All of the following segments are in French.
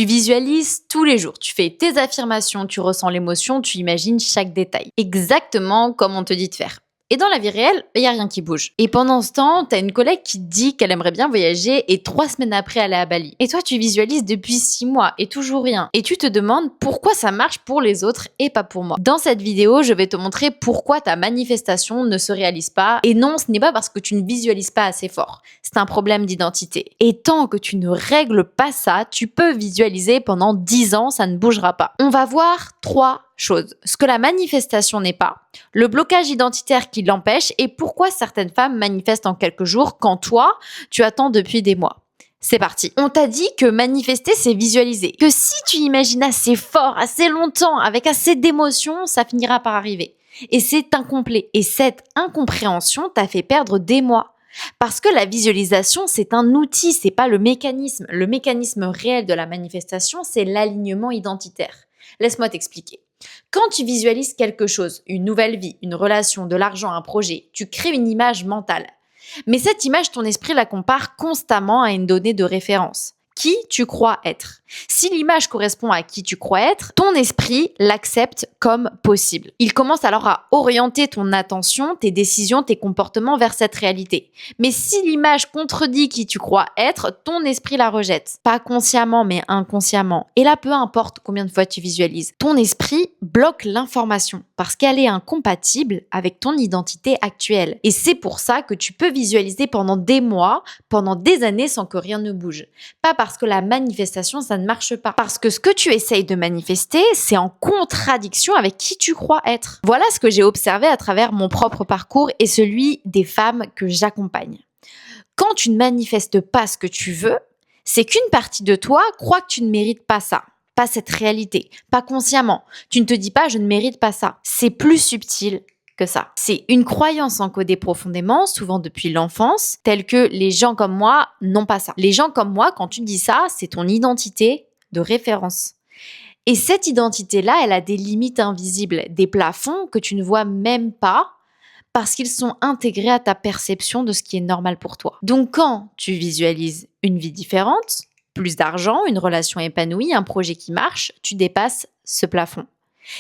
Tu visualises tous les jours, tu fais tes affirmations, tu ressens l'émotion, tu imagines chaque détail. Exactement comme on te dit de faire. Et dans la vie réelle, il n'y a rien qui bouge. Et pendant ce temps, tu as une collègue qui te dit qu'elle aimerait bien voyager et 3 semaines après, elle est à Bali. Et toi, tu visualises depuis 6 mois et toujours rien. Et tu te demandes pourquoi ça marche pour les autres et pas pour moi. Dans cette vidéo, je vais te montrer pourquoi ta manifestation ne se réalise pas. Et non, ce n'est pas parce que tu ne visualises pas assez fort. C'est un problème d'identité. Et tant que tu ne règles pas ça, tu peux visualiser pendant 10 ans, ça ne bougera pas. On va voir 3 choses. Ce que la manifestation n'est pas, le blocage identitaire qui l'empêche et pourquoi certaines femmes manifestent en quelques jours quand toi, tu attends depuis des mois. C'est parti. On t'a dit que manifester, c'est visualiser. Que si tu imagines assez fort, assez longtemps, avec assez d'émotions, ça finira par arriver. Et c'est incomplet. Et cette incompréhension t'a fait perdre des mois. Parce que la visualisation, c'est un outil, c'est pas le mécanisme. Le mécanisme réel de la manifestation, c'est l'alignement identitaire. Laisse-moi t'expliquer. Quand tu visualises quelque chose, une nouvelle vie, une relation, de l'argent, un projet, tu crées une image mentale. Mais cette image, ton esprit la compare constamment à une donnée de référence. Qui tu crois être. Si l'image correspond à qui tu crois être, ton esprit l'accepte comme possible. Il commence alors à orienter ton attention, tes décisions, tes comportements vers cette réalité. Mais si l'image contredit qui tu crois être, ton esprit la rejette. Pas consciemment, mais inconsciemment. Et là, peu importe combien de fois tu visualises, ton esprit bloque l'information parce qu'elle est incompatible avec ton identité actuelle. Et c'est pour ça que tu peux visualiser pendant des mois, pendant des années sans que rien ne bouge. Pas parce que la manifestation, ça ne marche pas. Parce que ce que tu essayes de manifester, c'est en contradiction avec qui tu crois être. Voilà ce que j'ai observé à travers mon propre parcours et celui des femmes que j'accompagne. Quand tu ne manifestes pas ce que tu veux, c'est qu'une partie de toi croit que tu ne mérites pas ça. Pas cette réalité, pas consciemment. Tu ne te dis pas « je ne mérite pas ça ». C'est plus subtil que ça. C'est une croyance encodée profondément, souvent depuis l'enfance, telle que les gens comme moi n'ont pas ça. Les gens comme moi, quand tu dis ça, c'est ton identité de référence. Et cette identité-là, elle a des limites invisibles, des plafonds que tu ne vois même pas parce qu'ils sont intégrés à ta perception de ce qui est normal pour toi. Donc quand tu visualises une vie différente, plus d'argent, une relation épanouie, un projet qui marche, tu dépasses ce plafond.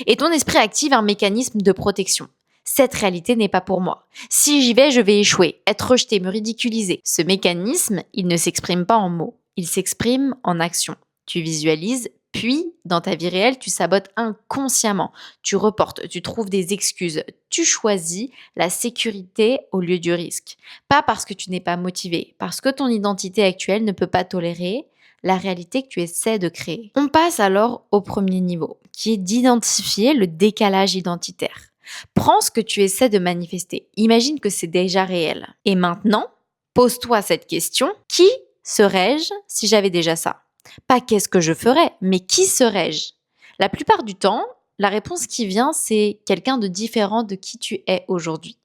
Et ton esprit active un mécanisme de protection. Cette réalité n'est pas pour moi. Si j'y vais, je vais échouer, être rejeté, me ridiculiser. Ce mécanisme, il ne s'exprime pas en mots, il s'exprime en action. Tu visualises, puis dans ta vie réelle, tu sabotes inconsciemment. Tu reportes, tu trouves des excuses. Tu choisis la sécurité au lieu du risque. Pas parce que tu n'es pas motivé, parce que ton identité actuelle ne peut pas tolérer la réalité que tu essaies de créer. On passe alors au premier niveau, qui est d'identifier le décalage identitaire. Prends ce que tu essaies de manifester. Imagine que c'est déjà réel. Et maintenant, pose-toi cette question. Qui serais-je si j'avais déjà ça? Pas qu'est-ce que je ferais, mais qui serais-je? La plupart du temps, la réponse qui vient, c'est quelqu'un de différent de qui tu es aujourd'hui.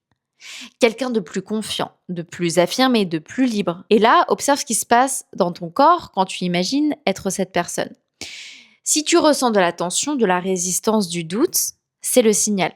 Quelqu'un de plus confiant, de plus affirmé, de plus libre. Et là, observe ce qui se passe dans ton corps quand tu imagines être cette personne. Si tu ressens de la tension, de la résistance, du doute, c'est le signal.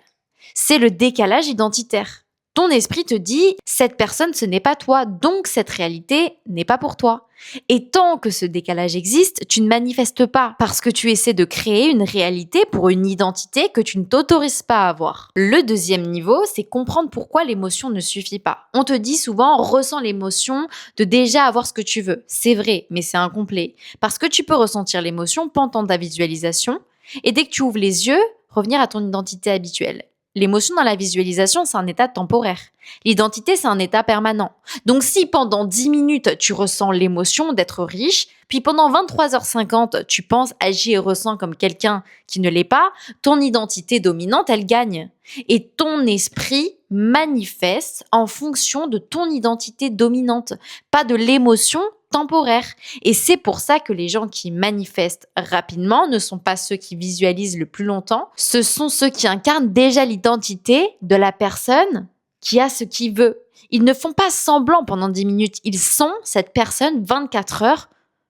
C'est le décalage identitaire. Ton esprit te dit « cette personne, ce n'est pas toi, donc cette réalité n'est pas pour toi ». Et tant que ce décalage existe, tu ne manifestes pas parce que tu essaies de créer une réalité pour une identité que tu ne t'autorises pas à avoir. Le deuxième niveau, c'est comprendre pourquoi l'émotion ne suffit pas. On te dit souvent « ressens l'émotion de déjà avoir ce que tu veux ». C'est vrai, mais c'est incomplet. Parce que tu peux ressentir l'émotion pendant ta visualisation et dès que tu ouvres les yeux, revenir à ton identité habituelle. L'émotion dans la visualisation, c'est un état temporaire. L'identité, c'est un état permanent. Donc si pendant 10 minutes, tu ressens l'émotion d'être riche, puis pendant 23h50, tu penses, agis et ressens comme quelqu'un qui ne l'est pas, ton identité dominante, elle gagne. Et ton esprit manifeste en fonction de ton identité dominante, pas de l'émotion temporaire. Et c'est pour ça que les gens qui manifestent rapidement ne sont pas ceux qui visualisent le plus longtemps, ce sont ceux qui incarnent déjà l'identité de la personne qui a ce qu'il veut. Ils ne font pas semblant pendant 10 minutes, ils sont cette personne 24 heures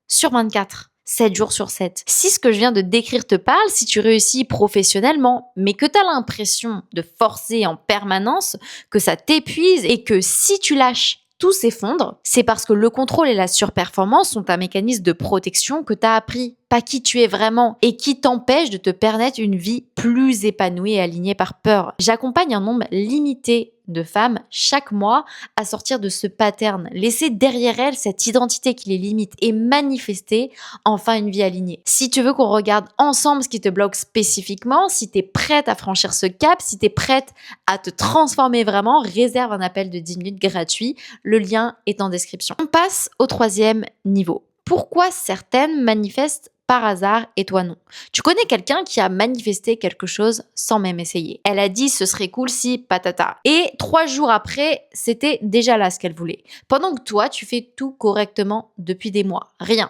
sur 24. 7 jours sur 7. Si ce que je viens de décrire te parle, si tu réussis professionnellement, mais que tu as l'impression de forcer en permanence, que ça t'épuise et que si tu lâches, tout s'effondre, c'est parce que le contrôle et la surperformance sont un mécanisme de protection que tu as appris, pas qui tu es vraiment, et qui t'empêche de te permettre une vie plus épanouie et alignée par peur. J'accompagne un nombre limité de femmes chaque mois à sortir de ce pattern, laisser derrière elles cette identité qui les limite et manifester enfin une vie alignée. Si tu veux qu'on regarde ensemble ce qui te bloque spécifiquement, si tu es prête à franchir ce cap, si tu es prête à te transformer vraiment, réserve un appel de 10 minutes gratuit. Le lien est en description. On passe au troisième niveau. Pourquoi certaines manifestent par hasard et toi non? Tu connais quelqu'un qui a manifesté quelque chose sans même essayer. Elle a dit ce serait cool si patata. Et 3 jours après, c'était déjà là ce qu'elle voulait. Pendant que toi, tu fais tout correctement depuis des mois. Rien.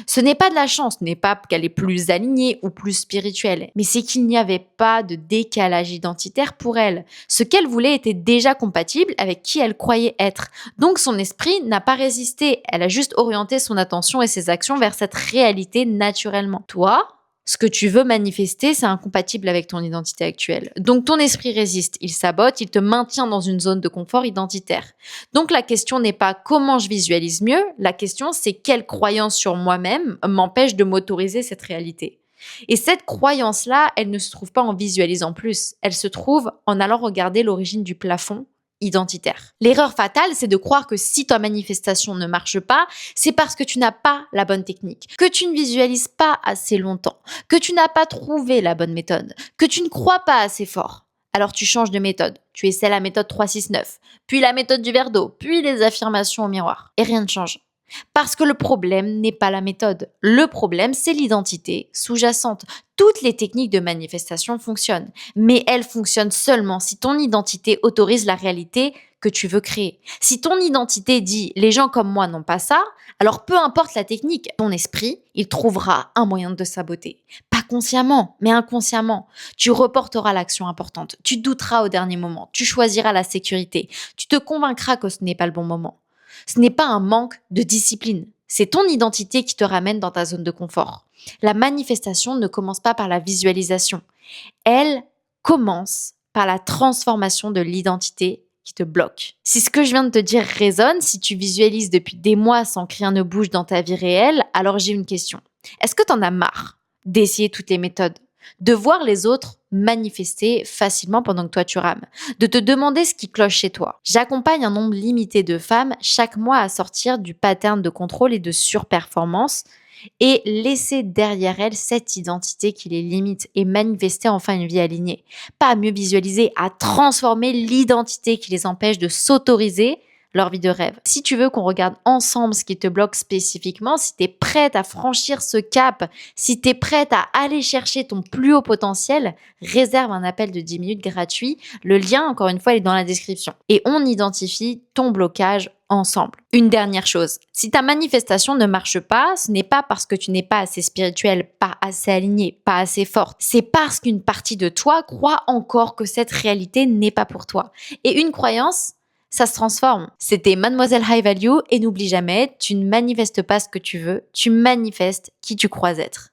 Ce n'est pas de la chance, ce n'est pas qu'elle est plus alignée ou plus spirituelle, mais c'est qu'il n'y avait pas de décalage identitaire pour elle. Ce qu'elle voulait était déjà compatible avec qui elle croyait être. Donc son esprit n'a pas résisté, elle a juste orienté son attention et ses actions vers cette réalité naturellement. Toi, ce que tu veux manifester, c'est incompatible avec ton identité actuelle. Donc ton esprit résiste, il sabote, il te maintient dans une zone de confort identitaire. Donc la question n'est pas comment je visualise mieux, la question c'est quelle croyance sur moi-même m'empêche de m'autoriser cette réalité. Et cette croyance-là, elle ne se trouve pas en visualisant plus, elle se trouve en allant regarder l'origine du plafond identitaire. L'erreur fatale, c'est de croire que si ta manifestation ne marche pas, c'est parce que tu n'as pas la bonne technique, que tu ne visualises pas assez longtemps, que tu n'as pas trouvé la bonne méthode, que tu ne crois pas assez fort. Alors tu changes de méthode. Tu essaies la méthode 3-6-9, puis la méthode du verre d'eau, puis les affirmations au miroir. Et rien ne change. Parce que le problème n'est pas la méthode. Le problème, c'est l'identité sous-jacente. Toutes les techniques de manifestation fonctionnent, mais elles fonctionnent seulement si ton identité autorise la réalité que tu veux créer. Si ton identité dit « les gens comme moi n'ont pas ça », alors peu importe la technique, ton esprit, il trouvera un moyen de te saboter. Pas consciemment, mais inconsciemment. Tu reporteras l'action importante, tu douteras au dernier moment, tu choisiras la sécurité, tu te convaincras que ce n'est pas le bon moment. Ce n'est pas un manque de discipline. C'est ton identité qui te ramène dans ta zone de confort. La manifestation ne commence pas par la visualisation. Elle commence par la transformation de l'identité qui te bloque. Si ce que je viens de te dire résonne, si tu visualises depuis des mois sans que rien ne bouge dans ta vie réelle, alors j'ai une question. Est-ce que tu en as marre d'essayer toutes les méthodes, de voir les autres manifester facilement pendant que toi tu rames, de te demander ce qui cloche chez toi? J'accompagne un nombre limité de femmes chaque mois à sortir du pattern de contrôle et de surperformance et laisser derrière elles cette identité qui les limite et manifester enfin une vie alignée. Pas à mieux visualiser, à transformer l'identité qui les empêche de s'autoriser leur vie de rêve. Si tu veux qu'on regarde ensemble ce qui te bloque spécifiquement, si tu es prête à franchir ce cap, si tu es prête à aller chercher ton plus haut potentiel, réserve un appel de 10 minutes gratuit. Le lien, encore une fois, il est dans la description. Et on identifie ton blocage ensemble. Une dernière chose, si ta manifestation ne marche pas, ce n'est pas parce que tu n'es pas assez spirituel, pas assez aligné, pas assez forte. C'est parce qu'une partie de toi croit encore que cette réalité n'est pas pour toi. Et une croyance, ça se transforme. C'était Mademoiselle High Value et n'oublie jamais, tu ne manifestes pas ce que tu veux, tu manifestes qui tu crois être.